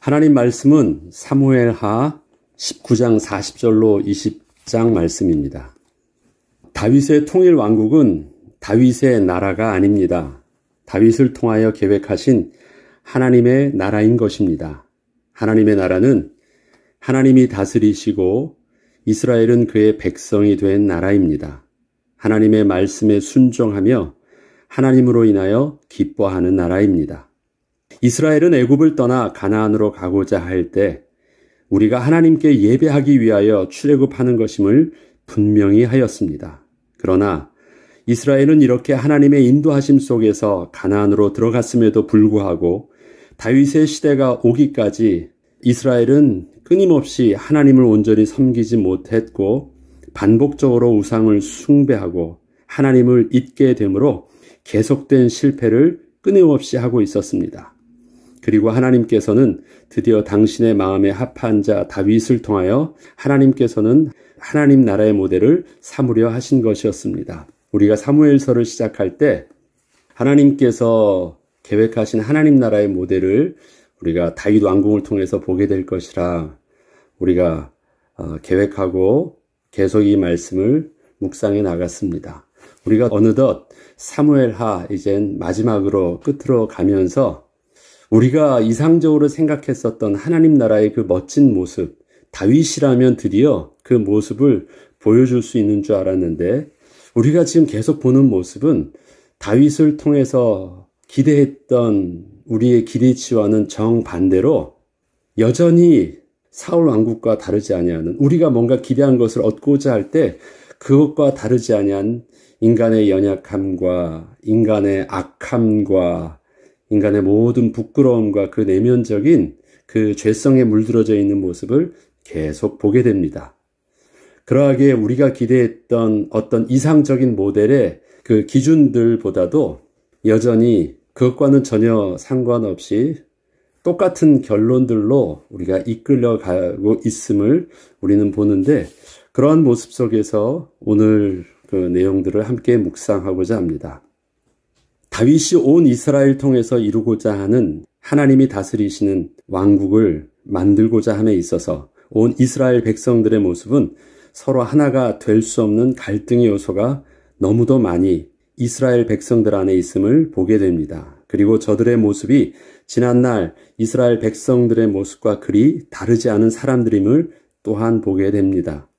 하나님 말씀은 사무엘하 19장 40절로 20장 말씀입니다. 다윗의 통일 왕국은 다윗의 나라가 아닙니다. 다윗을 통하여 계획하신 하나님의 나라인 것입니다. 하나님의 나라는 하나님이 다스리시고 이스라엘은 그의 백성이 된 나라입니다. 하나님의 말씀에 순종하며 하나님으로 인하여 기뻐하는 나라입니다. 이스라엘은 애굽을 떠나 가나안으로 가고자 할 때 우리가 하나님께 예배하기 위하여 출애굽하는 것임을 분명히 하였습니다. 그러나 이스라엘은 이렇게 하나님의 인도하심 속에서 가나안으로 들어갔음에도 불구하고 다윗의 시대가 오기까지 이스라엘은 끊임없이 하나님을 온전히 섬기지 못했고 반복적으로 우상을 숭배하고 하나님을 잊게 되므로 계속된 실패를 끊임없이 하고 있었습니다. 그리고 하나님께서는 드디어 당신의 마음에 합한 자 다윗을 통하여 하나님께서는 하나님 나라의 모델을 삼으려 하신 것이었습니다. 우리가 사무엘서를 시작할 때 하나님께서 계획하신 하나님 나라의 모델을 우리가 다윗 왕궁을 통해서 보게 될 것이라 우리가 계획하고 계속 이 말씀을 묵상해 나갔습니다. 우리가 어느덧 사무엘하 이젠 마지막으로 끝으로 가면서 우리가 이상적으로 생각했었던 하나님 나라의 그 멋진 모습, 다윗이라면 드디어 그 모습을 보여줄 수 있는 줄 알았는데 우리가 지금 계속 보는 모습은 다윗을 통해서 기대했던 우리의 기대치와는 정반대로 여전히 사울 왕국과 다르지 아니하는 우리가 뭔가 기대한 것을 얻고자 할 때 그것과 다르지 아니한 인간의 연약함과 인간의 악함과 인간의 모든 부끄러움과 그 내면적인 그 죄성에 물들어져 있는 모습을 계속 보게 됩니다. 그러하게 우리가 기대했던 어떤 이상적인 모델의 그 기준들보다도 여전히 그것과는 전혀 상관없이 똑같은 결론들로 우리가 이끌려가고 있음을 우리는 보는데 그러한 모습 속에서 오늘 그 내용들을 함께 묵상하고자 합니다. 다윗이 온 이스라엘 통해서 이루고자 하는 하나님이 다스리시는 왕국을 만들고자 함에 있어서 온 이스라엘 백성들의 모습은 서로 하나가 될 수 없는 갈등의 요소가 너무도 많이 이스라엘 백성들 안에 있음을 보게 됩니다. 그리고 저들의 모습이 지난날 이스라엘 백성들의 모습과 그리 다르지 않은 사람들임을 또한 보게 됩니다.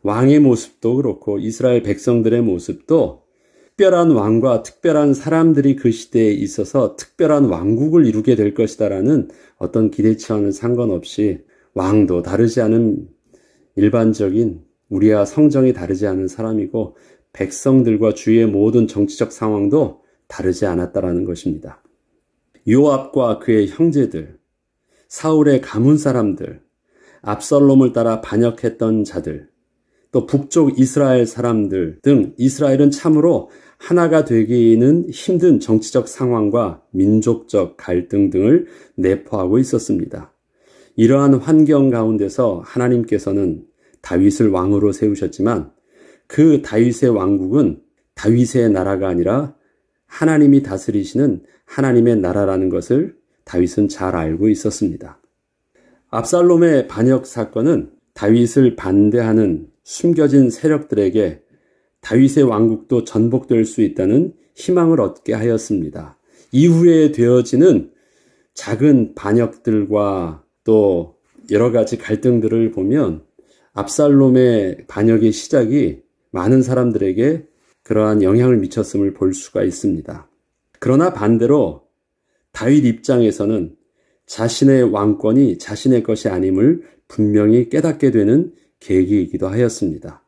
왕의 모습도 그렇고 이스라엘 백성들의 모습도 특별한 왕과 특별한 사람들이 그 시대에 있어서 특별한 왕국을 이루게 될 것이다라는 어떤 기대치와는 상관없이 왕도 다르지 않은 일반적인 우리와 성정이 다르지 않은 사람이고 백성들과 주위의 모든 정치적 상황도 다르지 않았다라는 것입니다. 요압과 그의 형제들, 사울의 가문 사람들, 압살롬을 따라 반역했던 자들, 또 북쪽 이스라엘 사람들 등 이스라엘은 참으로 하나가 되기는 힘든 정치적 상황과 민족적 갈등 등을 내포하고 있었습니다. 이러한 환경 가운데서 하나님께서는 다윗을 왕으로 세우셨지만 그 다윗의 왕국은 다윗의 나라가 아니라 하나님이 다스리시는 하나님의 나라라는 것을 다윗은 잘 알고 있었습니다. 압살롬의 반역 사건은 다윗을 반대하는 숨겨진 세력들에게 다윗의 왕국도 전복될 수 있다는 희망을 얻게 하였습니다. 이후에 되어지는 작은 반역들과 또 여러 가지 갈등들을 보면 압살롬의 반역의 시작이 많은 사람들에게 그러한 영향을 미쳤음을 볼 수가 있습니다. 그러나 반대로 다윗 입장에서는 자신의 왕권이 자신의 것이 아님을 분명히 깨닫게 되는 계기이기도 하였습니다.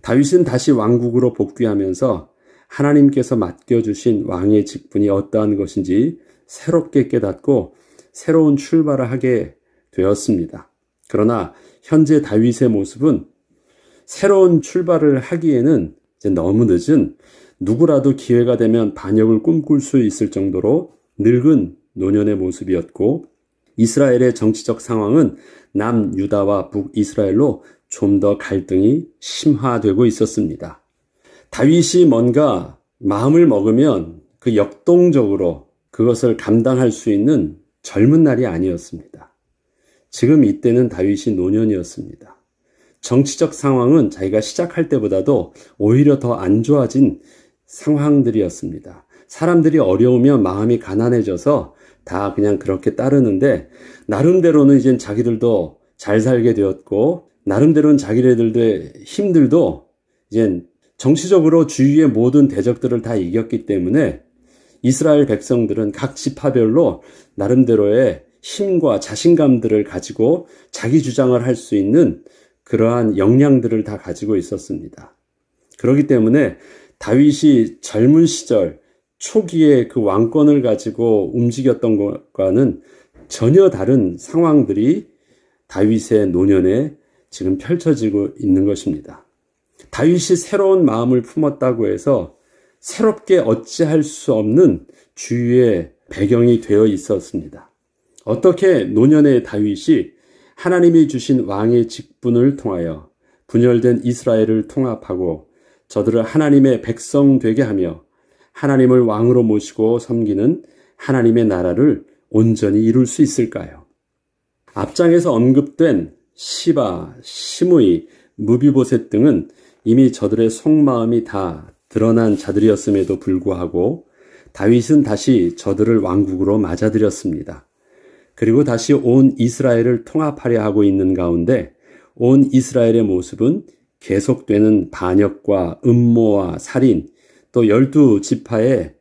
다윗은 다시 왕국으로 복귀하면서 하나님께서 맡겨주신 왕의 직분이 어떠한 것인지 새롭게 깨닫고 새로운 출발을 하게 되었습니다. 그러나 현재 다윗의 모습은 새로운 출발을 하기에는 이제 너무 늦은 누구라도 기회가 되면 반역을 꿈꿀 수 있을 정도로 늙은 노년의 모습이었고 이스라엘의 정치적 상황은 남유다와 북이스라엘로 좀 더 갈등이 심화되고 있었습니다. 다윗이 뭔가 마음을 먹으면 그 역동적으로 그것을 감당할 수 있는 젊은 날이 아니었습니다. 지금 이때는 다윗이 노년이었습니다. 정치적 상황은 자기가 시작할 때보다도 오히려 더 안 좋아진 상황들이었습니다. 사람들이 어려우면 마음이 가난해져서 다 그냥 그렇게 따르는데, 나름대로는 이젠 자기들도 잘 살게 되었고, 나름대로는 자기네들의 힘들도 이젠 정치적으로 주위의 모든 대적들을 다 이겼기 때문에 이스라엘 백성들은 각 지파별로 나름대로의 힘과 자신감들을 가지고 자기 주장을 할 수 있는 그러한 역량들을 다 가지고 있었습니다. 그렇기 때문에 다윗이 젊은 시절 초기에 그 왕권을 가지고 움직였던 것과는 전혀 다른 상황들이 다윗의 노년에 지금 펼쳐지고 있는 것입니다. 다윗이 새로운 마음을 품었다고 해서 새롭게 어찌할 수 없는 주위의 배경이 되어 있었습니다. 어떻게 노년의 다윗이 하나님이 주신 왕의 직분을 통하여 분열된 이스라엘을 통합하고 저들을 하나님의 백성 되게 하며 하나님을 왕으로 모시고 섬기는 하나님의 나라를 온전히 이룰 수 있을까요? 앞장에서 언급된 시바, 시므이, 무비보셋 등은 이미 저들의 속마음이 다 드러난 자들이었음에도 불구하고 다윗은 다시 저들을 왕국으로 맞아들였습니다. 그리고 다시 온 이스라엘을 통합하려 하고 있는 가운데 온 이스라엘의 모습은 계속되는 반역과 음모와 살인, 또 12지파의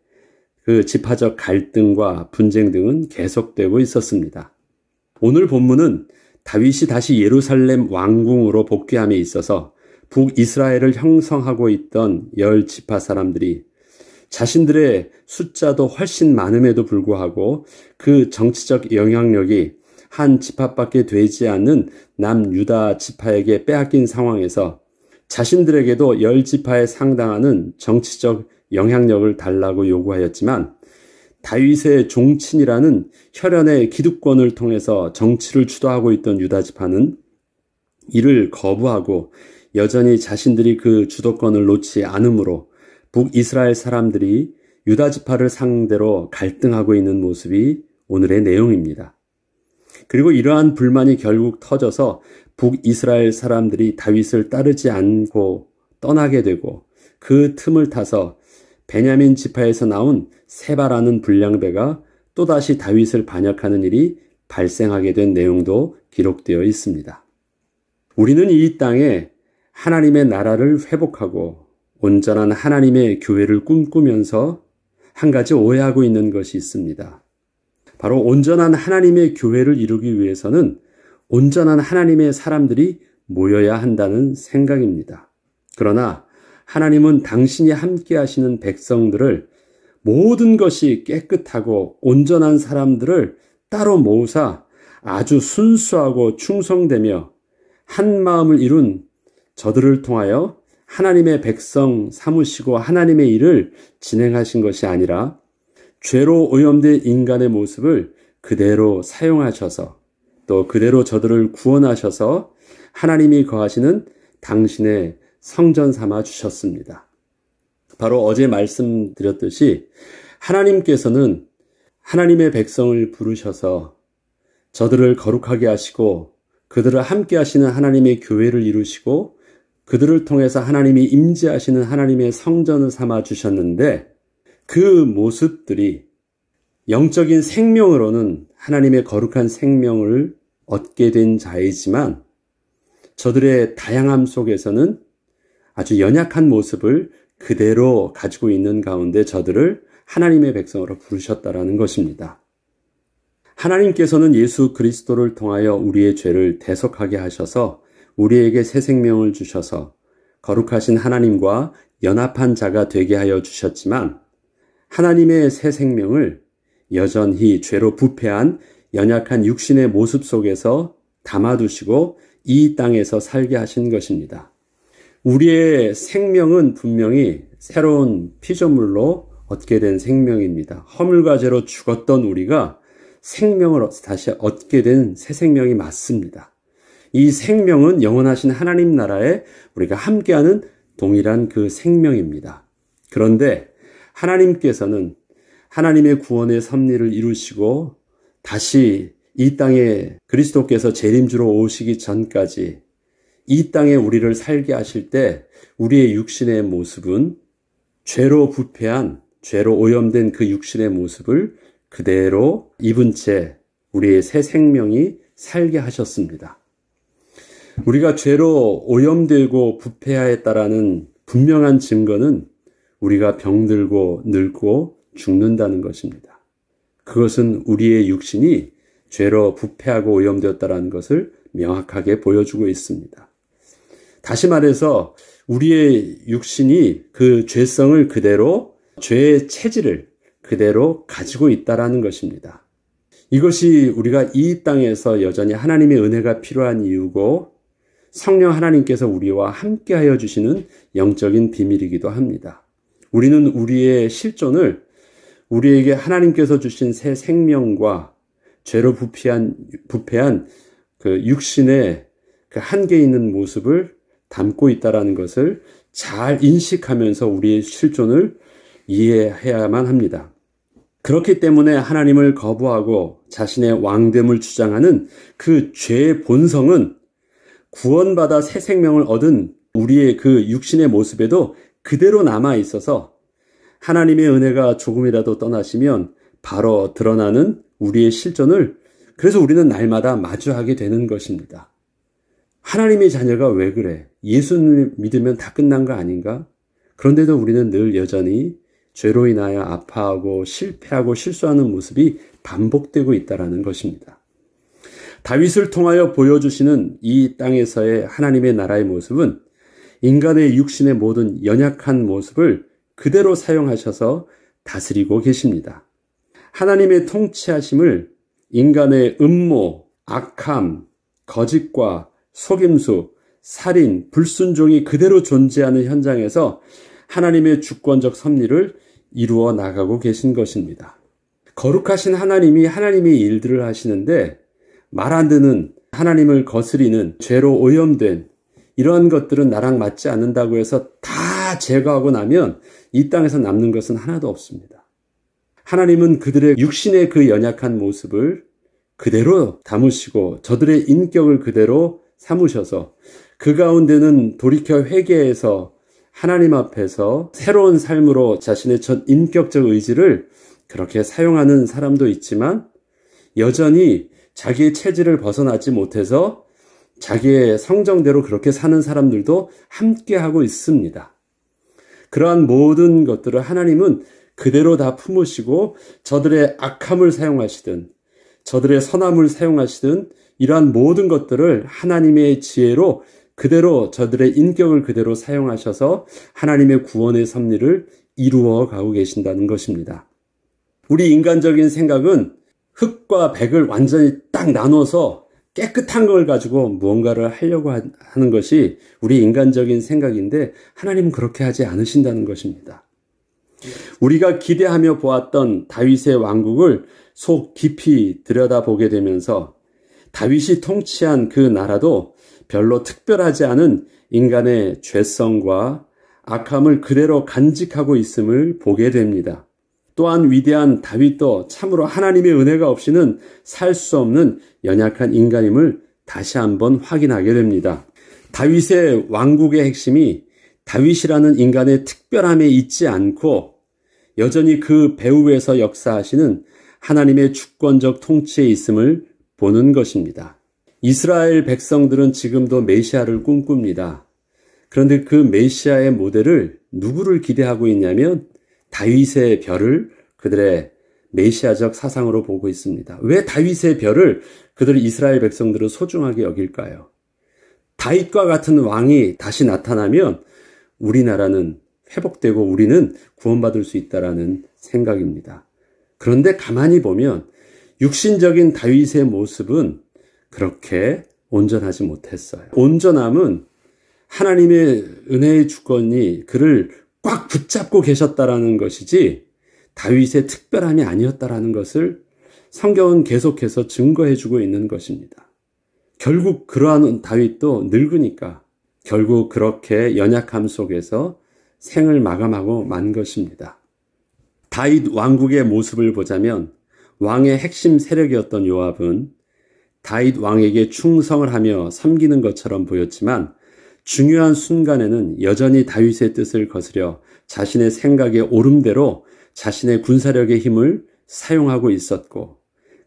그 지파적 갈등과 분쟁 등은 계속되고 있었습니다. 오늘 본문은 다윗이 다시 예루살렘 왕궁으로 복귀함에 있어서 북이스라엘을 형성하고 있던 10지파 사람들이 자신들의 숫자도 훨씬 많음에도 불구하고 그 정치적 영향력이 한 지파밖에 되지 않는 남유다 지파에게 빼앗긴 상황에서 자신들에게도 10지파에 상당하는 정치적 영향력을 달라고 요구하였지만 다윗의 종친이라는 혈연의 기득권을 통해서 정치를 주도하고 있던 유다 지파는 이를 거부하고 여전히 자신들이 그 주도권을 놓지 않으므로 북이스라엘 사람들이 유다 지파를 상대로 갈등하고 있는 모습이 오늘의 내용입니다. 그리고 이러한 불만이 결국 터져서 북이스라엘 사람들이 다윗을 따르지 않고 떠나게 되고 그 틈을 타서 베냐민 지파에서 나온 세바라는 불량배가 또다시 다윗을 반역하는 일이 발생하게 된 내용도 기록되어 있습니다. 우리는 이 땅에 하나님의 나라를 회복하고 온전한 하나님의 교회를 꿈꾸면서 한 가지 오해하고 있는 것이 있습니다. 바로 온전한 하나님의 교회를 이루기 위해서는 온전한 하나님의 사람들이 모여야 한다는 생각입니다. 그러나 하나님은 당신이 함께 하시는 백성들을 모든 것이 깨끗하고 온전한 사람들을 따로 모으사 아주 순수하고 충성되며 한 마음을 이룬 저들을 통하여 하나님의 백성 삼으시고 하나님의 일을 진행하신 것이 아니라 죄로 오염된 인간의 모습을 그대로 사용하셔서 또 그대로 저들을 구원하셔서 하나님이 거하시는 당신의 성전 삼아 주셨습니다. 바로 어제 말씀드렸듯이 하나님께서는 하나님의 백성을 부르셔서 저들을 거룩하게 하시고 그들을 함께 하시는 하나님의 교회를 이루시고 그들을 통해서 하나님이 임재하시는 하나님의 성전을 삼아 주셨는데 그 모습들이 영적인 생명으로는 하나님의 거룩한 생명을 얻게 된 자이지만 저들의 다양함 속에서는 아주 연약한 모습을 그대로 가지고 있는 가운데 저들을 하나님의 백성으로 부르셨다라는 것입니다. 하나님께서는 예수 그리스도를 통하여 우리의 죄를 대속하게 하셔서 우리에게 새 생명을 주셔서 거룩하신 하나님과 연합한 자가 되게 하여 주셨지만 하나님의 새 생명을 여전히 죄로 부패한 연약한 육신의 모습 속에서 담아두시고 이 땅에서 살게 하신 것입니다. 우리의 생명은 분명히 새로운 피조물로 얻게 된 생명입니다. 허물과 죄로 죽었던 우리가 생명을 다시 얻게 된 새 생명이 맞습니다. 이 생명은 영원하신 하나님 나라에 우리가 함께하는 동일한 그 생명입니다. 그런데 하나님께서는 하나님의 구원의 섭리를 이루시고 다시 이 땅에 그리스도께서 재림주로 오시기 전까지 이 땅에 우리를 살게 하실 때 우리의 육신의 모습은 죄로 부패한, 죄로 오염된 그 육신의 모습을 그대로 입은 채 우리의 새 생명이 살게 하셨습니다. 우리가 죄로 오염되고 부패하였다라는 분명한 증거는 우리가 병들고 늙고 죽는다는 것입니다. 그것은 우리의 육신이 죄로 부패하고 오염되었다는 것을 명확하게 보여주고 있습니다. 다시 말해서 우리의 육신이 그 죄성을 그대로, 죄의 체질을 그대로 가지고 있다는 것입니다. 이것이 우리가 이 땅에서 여전히 하나님의 은혜가 필요한 이유고 성령 하나님께서 우리와 함께하여 주시는 영적인 비밀이기도 합니다. 우리는 우리의 실존을 우리에게 하나님께서 주신 새 생명과 죄로 부패한 그 육신의 그 한계 있는 모습을 담고 있다는 것을 잘 인식하면서 우리의 실존을 이해해야만 합니다. 그렇기 때문에 하나님을 거부하고 자신의 왕됨을 주장하는 그 죄의 본성은 구원받아 새 생명을 얻은 우리의 그 육신의 모습에도 그대로 남아 있어서 하나님의 은혜가 조금이라도 떠나시면 바로 드러나는 우리의 실존을, 그래서 우리는 날마다 마주하게 되는 것입니다. 하나님의 자녀가 왜 그래? 예수를 믿으면 다 끝난 거 아닌가? 그런데도 우리는 늘 여전히 죄로 인하여 아파하고 실패하고 실수하는 모습이 반복되고 있다는 것입니다. 다윗을 통하여 보여주시는 이 땅에서의 하나님의 나라의 모습은 인간의 육신의 모든 연약한 모습을 그대로 사용하셔서 다스리고 계십니다. 하나님의 통치하심을 인간의 음모, 악함, 거짓과 속임수, 살인, 불순종이 그대로 존재하는 현장에서 하나님의 주권적 섭리를 이루어 나가고 계신 것입니다. 거룩하신 하나님이 하나님의 일들을 하시는데 말 안 듣는, 하나님을 거스리는, 죄로 오염된 이러한 것들은 나랑 맞지 않는다고 해서 다 제거하고 나면 이 땅에서 남는 것은 하나도 없습니다. 하나님은 그들의 육신의 그 연약한 모습을 그대로 담으시고 저들의 인격을 그대로 삼으셔서 그 가운데는 돌이켜 회개해서 하나님 앞에서 새로운 삶으로 자신의 전 인격적 의지를 그렇게 사용하는 사람도 있지만 여전히 자기의 체질을 벗어나지 못해서 자기의 성정대로 그렇게 사는 사람들도 함께하고 있습니다. 그러한 모든 것들을 하나님은 그대로 다 품으시고 저들의 악함을 사용하시든 저들의 선함을 사용하시든 이러한 모든 것들을 하나님의 지혜로 그대로 저들의 인격을 그대로 사용하셔서 하나님의 구원의 섭리를 이루어 가고 계신다는 것입니다. 우리 인간적인 생각은 흑과 백을 완전히 딱 나눠서 깨끗한 걸 가지고 무언가를 하려고 하는 것이 우리 인간적인 생각인데 하나님은 그렇게 하지 않으신다는 것입니다. 우리가 기대하며 보았던 다윗의 왕국을 속 깊이 들여다보게 되면서 다윗이 통치한 그 나라도 별로 특별하지 않은 인간의 죄성과 악함을 그대로 간직하고 있음을 보게 됩니다. 또한 위대한 다윗도 참으로 하나님의 은혜가 없이는 살 수 없는 연약한 인간임을 다시 한번 확인하게 됩니다. 다윗의 왕국의 핵심이 다윗이라는 인간의 특별함에 있지 않고 여전히 그 배후에서 역사하시는 하나님의 주권적 통치에 있음을 보는 것입니다. 이스라엘 백성들은 지금도 메시아를 꿈꿉니다. 그런데 그 메시아의 모델을 누구를 기대하고 있냐면 다윗의 별을 그들의 메시아적 사상으로 보고 있습니다. 왜 다윗의 별을 그들 이스라엘 백성들은 소중하게 여길까요? 다윗과 같은 왕이 다시 나타나면 우리나라는 회복되고 우리는 구원받을 수 있다라는 생각입니다. 그런데 가만히 보면 육신적인 다윗의 모습은 그렇게 온전하지 못했어요. 온전함은 하나님의 은혜의 주권이 그를 꽉 붙잡고 계셨다라는 것이지 다윗의 특별함이 아니었다라는 것을 성경은 계속해서 증거해주고 있는 것입니다. 결국 그러한 다윗도 늙으니까 결국 그렇게 연약함 속에서 생을 마감하고 만 것입니다. 다윗 왕국의 모습을 보자면 왕의 핵심 세력이었던 요압은 다윗 왕에게 충성을 하며 섬기는 것처럼 보였지만 중요한 순간에는 여전히 다윗의 뜻을 거스려 자신의 생각의 오름대로 자신의 군사력의 힘을 사용하고 있었고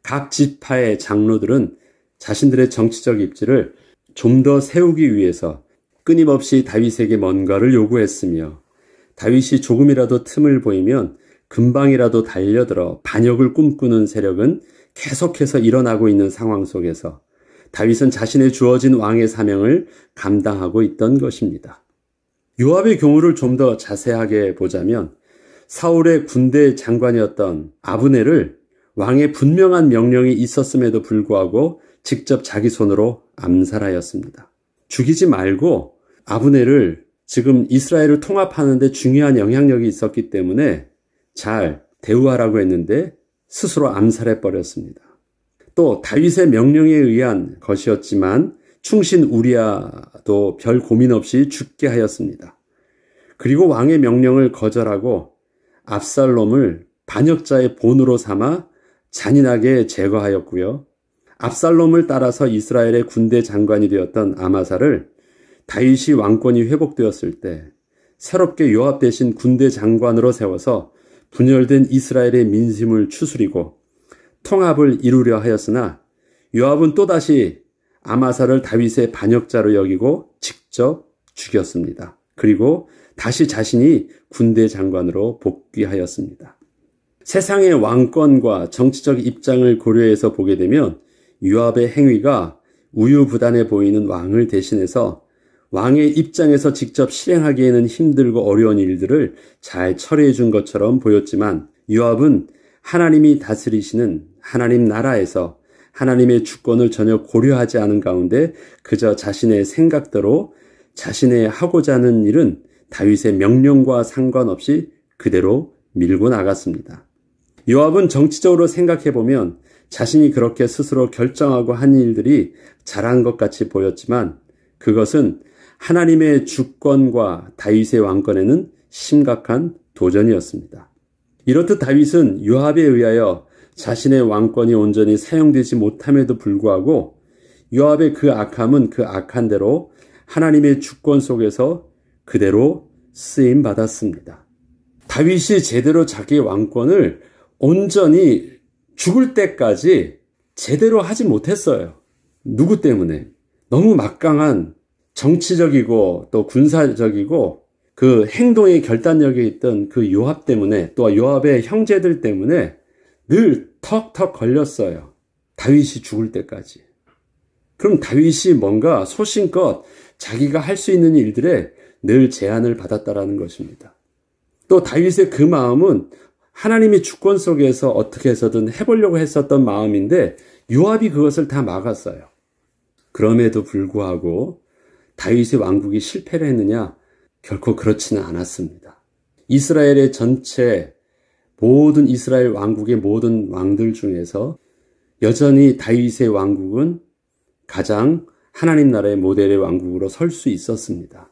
각 지파의 장로들은 자신들의 정치적 입지를 좀 더 세우기 위해서 끊임없이 다윗에게 뭔가를 요구했으며 다윗이 조금이라도 틈을 보이면 금방이라도 달려들어 반역을 꿈꾸는 세력은 계속해서 일어나고 있는 상황 속에서 다윗은 자신의 주어진 왕의 사명을 감당하고 있던 것입니다. 요압의 경우를 좀 더 자세하게 보자면 사울의 군대 장관이었던 아브넬을 왕의 분명한 명령이 있었음에도 불구하고 직접 자기 손으로 암살하였습니다. 죽이지 말고 아브넬을 지금 이스라엘을 통합하는 데 중요한 영향력이 있었기 때문에 잘 대우하라고 했는데 스스로 암살해버렸습니다. 또 다윗의 명령에 의한 것이었지만 충신 우리아도 별 고민 없이 죽게 하였습니다. 그리고 왕의 명령을 거절하고 압살롬을 반역자의 본으로 삼아 잔인하게 제거하였고요. 압살롬을 따라서 이스라엘의 군대 장관이 되었던 아마사를 다윗이 왕권이 회복되었을 때 새롭게 요압 대신 군대 장관으로 세워서 분열된 이스라엘의 민심을 추스리고 통합을 이루려 하였으나 요압은 또다시 아마사를 다윗의 반역자로 여기고 직접 죽였습니다. 그리고 다시 자신이 군대 장관으로 복귀하였습니다. 세상의 왕권과 정치적 입장을 고려해서 보게 되면 요압의 행위가 우유부단해 보이는 왕을 대신해서 왕의 입장에서 직접 실행하기에는 힘들고 어려운 일들을 잘 처리해 준 것처럼 보였지만 요압은 하나님이 다스리시는 하나님 나라에서 하나님의 주권을 전혀 고려하지 않은 가운데 그저 자신의 생각대로 자신의 하고자 하는 일은 다윗의 명령과 상관없이 그대로 밀고 나갔습니다. 요압은 정치적으로 생각해보면 자신이 그렇게 스스로 결정하고 한 일들이 잘한 것 같이 보였지만 그것은 하나님의 주권과 다윗의 왕권에는 심각한 도전이었습니다. 이렇듯 다윗은 요압에 의하여 자신의 왕권이 온전히 사용되지 못함에도 불구하고 요압의 그 악함은 그 악한 대로 하나님의 주권 속에서 그대로 쓰임받았습니다. 다윗이 제대로 자기의 왕권을 온전히 죽을 때까지 제대로 하지 못했어요. 누구 때문에? 너무 막강한 정치적이고 또 군사적이고 그 행동의 결단력이 있던 그 요압 때문에 또 요압의 형제들 때문에 늘 턱턱 걸렸어요. 다윗이 죽을 때까지. 그럼 다윗이 뭔가 소신껏 자기가 할 수 있는 일들에 늘 제한을 받았다라는 것입니다. 또 다윗의 그 마음은 하나님의 주권 속에서 어떻게 해서든 해보려고 했었던 마음인데 요압이 그것을 다 막았어요. 그럼에도 불구하고 다윗의 왕국이 실패를 했느냐? 결코 그렇지는 않았습니다. 이스라엘의 전체 모든 이스라엘 왕국의 모든 왕들 중에서 여전히 다윗의 왕국은 가장 하나님 나라의 모델의 왕국으로 설 수 있었습니다.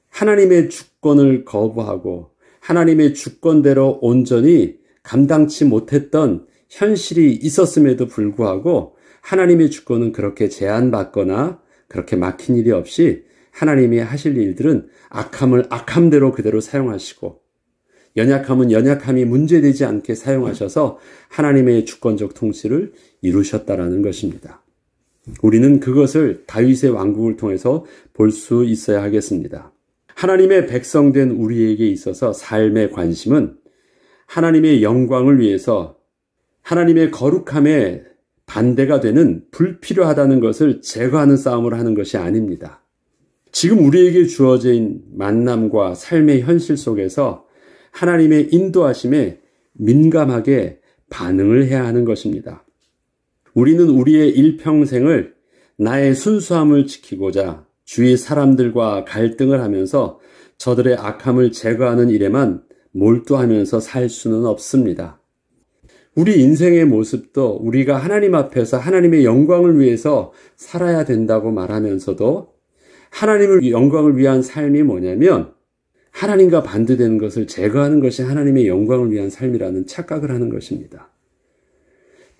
하나님의 주권을 거부하고 하나님의 주권대로 온전히 감당치 못했던 현실이 있었음에도 불구하고 하나님의 주권은 그렇게 제한받거나 그렇게 막힌 일이 없이 하나님이 하실 일들은 악함을 악함대로 그대로 사용하시고 연약함은 연약함이 문제되지 않게 사용하셔서 하나님의 주권적 통치를 이루셨다라는 것입니다. 우리는 그것을 다윗의 왕국을 통해서 볼 수 있어야 하겠습니다. 하나님의 백성된 우리에게 있어서 삶의 관심은 하나님의 영광을 위해서 하나님의 거룩함에 반대가 되는 불필요하다는 것을 제거하는 싸움을 하는 것이 아닙니다. 지금 우리에게 주어진 만남과 삶의 현실 속에서 하나님의 인도하심에 민감하게 반응을 해야 하는 것입니다. 우리는 우리의 일평생을 나의 순수함을 지키고자 주위 사람들과 갈등을 하면서 저들의 악함을 제거하는 일에만 몰두하면서 살 수는 없습니다. 우리 인생의 모습도 우리가 하나님 앞에서 하나님의 영광을 위해서 살아야 된다고 말하면서도 하나님의 영광을 위한 삶이 뭐냐면 하나님과 반대되는 것을 제거하는 것이 하나님의 영광을 위한 삶이라는 착각을 하는 것입니다.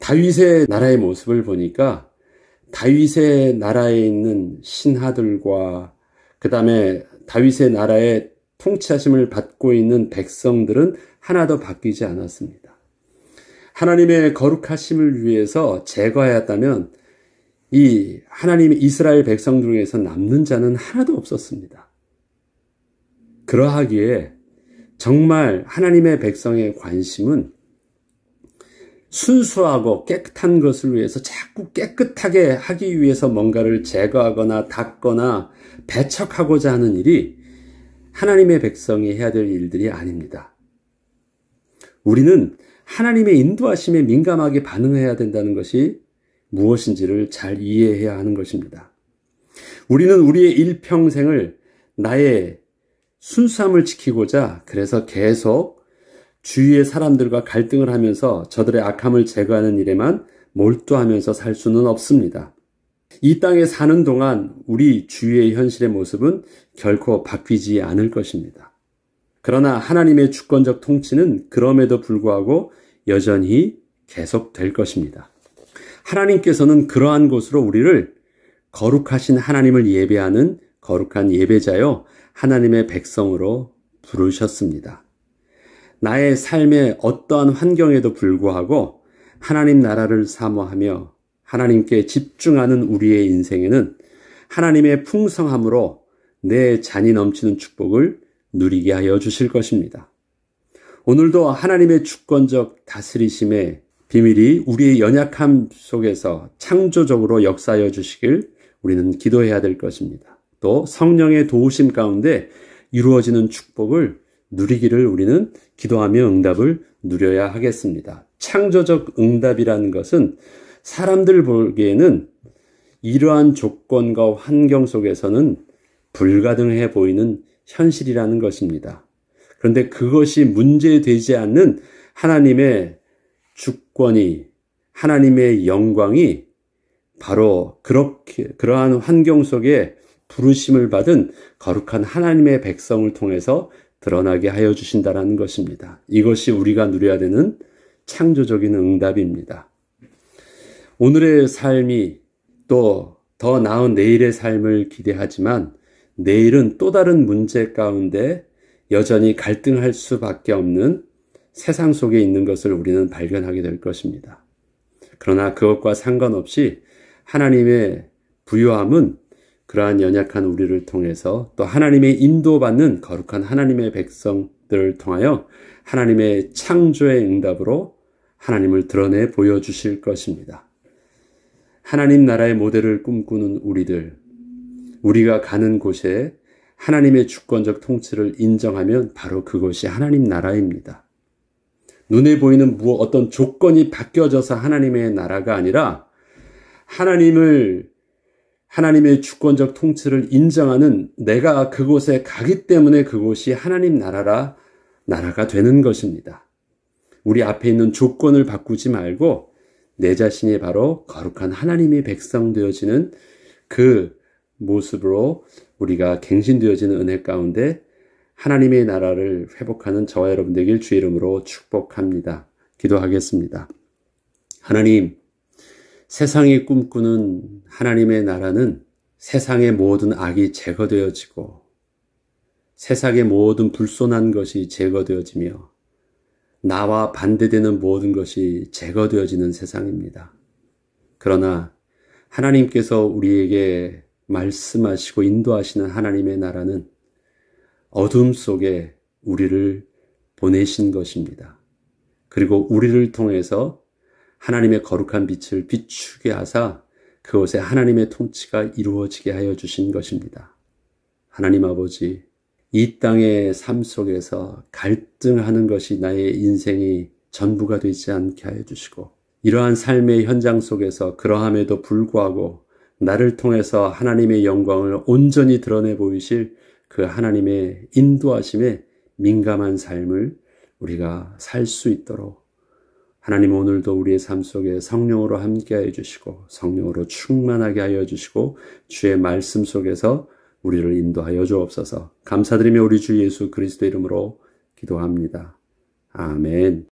다윗의 나라의 모습을 보니까 다윗의 나라에 있는 신하들과 그 다음에 다윗의 나라의 통치하심을 받고 있는 백성들은 하나도 바뀌지 않았습니다. 하나님의 거룩하심을 위해서 제거하였다면 이 하나님의 이스라엘 백성 중에서 남는 자는 하나도 없었습니다. 그러하기에 정말 하나님의 백성의 관심은 순수하고 깨끗한 것을 위해서 자꾸 깨끗하게 하기 위해서 뭔가를 제거하거나 닦거나 배척하고자 하는 일이 하나님의 백성이 해야 될 일들이 아닙니다. 우리는 하나님의 인도하심에 민감하게 반응해야 된다는 것이 무엇인지를 잘 이해해야 하는 것입니다. 우리는 우리의 일평생을 나의 순수함을 지키고자 그래서 계속 주위의 사람들과 갈등을 하면서 저들의 악함을 제거하는 일에만 몰두하면서 살 수는 없습니다. 이 땅에 사는 동안 우리 주위의 현실의 모습은 결코 바뀌지 않을 것입니다. 그러나 하나님의 주권적 통치는 그럼에도 불구하고 여전히 계속될 것입니다. 하나님께서는 그러한 곳으로 우리를 거룩하신 하나님을 예배하는 거룩한 예배자요 하나님의 백성으로 부르셨습니다. 나의 삶의 어떠한 환경에도 불구하고 하나님 나라를 사모하며 하나님께 집중하는 우리의 인생에는 하나님의 풍성함으로 내 잔이 넘치는 축복을 누리게 하여 주실 것입니다. 오늘도 하나님의 주권적 다스리심의 비밀이 우리의 연약함 속에서 창조적으로 역사하여 주시길 우리는 기도해야 될 것입니다. 또 성령의 도우심 가운데 이루어지는 축복을 누리기를 우리는 기도하며 응답을 누려야 하겠습니다. 창조적 응답이라는 것은 사람들 보기에는 이러한 조건과 환경 속에서는 불가능해 보이는 현실이라는 것입니다. 그런데 그것이 문제되지 않는 하나님의 주권이, 하나님의 영광이 바로 그러한 환경 속에 부르심을 받은 거룩한 하나님의 백성을 통해서 드러나게 하여 주신다는 것입니다. 이것이 우리가 누려야 되는 창조적인 응답입니다. 오늘의 삶이 또 더 나은 내일의 삶을 기대하지만 내일은 또 다른 문제 가운데 여전히 갈등할 수밖에 없는 세상 속에 있는 것을 우리는 발견하게 될 것입니다. 그러나 그것과 상관없이 하나님의 부요함은 그러한 연약한 우리를 통해서 또 하나님의 인도받는 거룩한 하나님의 백성들을 통하여 하나님의 창조의 응답으로 하나님을 드러내 보여주실 것입니다. 하나님 나라의 모델을 꿈꾸는 우리가 가는 곳에 하나님의 주권적 통치를 인정하면 바로 그것이 하나님 나라입니다. 눈에 보이는 어떤 조건이 바뀌어져서 하나님의 나라가 아니라 하나님의 주권적 통치를 인정하는 내가 그곳에 가기 때문에 그곳이 하나님 나라가 되는 것입니다. 우리 앞에 있는 조건을 바꾸지 말고 내 자신이 바로 거룩한 하나님의 백성 되어지는 그 모습으로 우리가 갱신되어지는 은혜 가운데 하나님의 나라를 회복하는 저와 여러분 되길 주의 이름으로 축복합니다. 기도하겠습니다. 하나님, 세상이 꿈꾸는 하나님의 나라는 세상의 모든 악이 제거되어지고 세상의 모든 불손한 것이 제거되어지며 나와 반대되는 모든 것이 제거되어지는 세상입니다. 그러나 하나님께서 우리에게 말씀하시고 인도하시는 하나님의 나라는 어둠 속에 우리를 보내신 것입니다. 그리고 우리를 통해서 하나님의 거룩한 빛을 비추게 하사 그곳에 하나님의 통치가 이루어지게 하여 주신 것입니다. 하나님 아버지, 이 땅의 삶 속에서 갈등하는 것이 나의 인생이 전부가 되지 않게 하여 주시고 이러한 삶의 현장 속에서 그러함에도 불구하고 나를 통해서 하나님의 영광을 온전히 드러내 보이실 그 하나님의 인도하심에 민감한 삶을 우리가 살 수 있도록 하나님 오늘도 우리의 삶 속에 성령으로 함께하여 주시고 성령으로 충만하게 하여 주시고 주의 말씀 속에서 우리를 인도하여 주옵소서. 감사드리며 우리 주 예수 그리스도 이름으로 기도합니다. 아멘.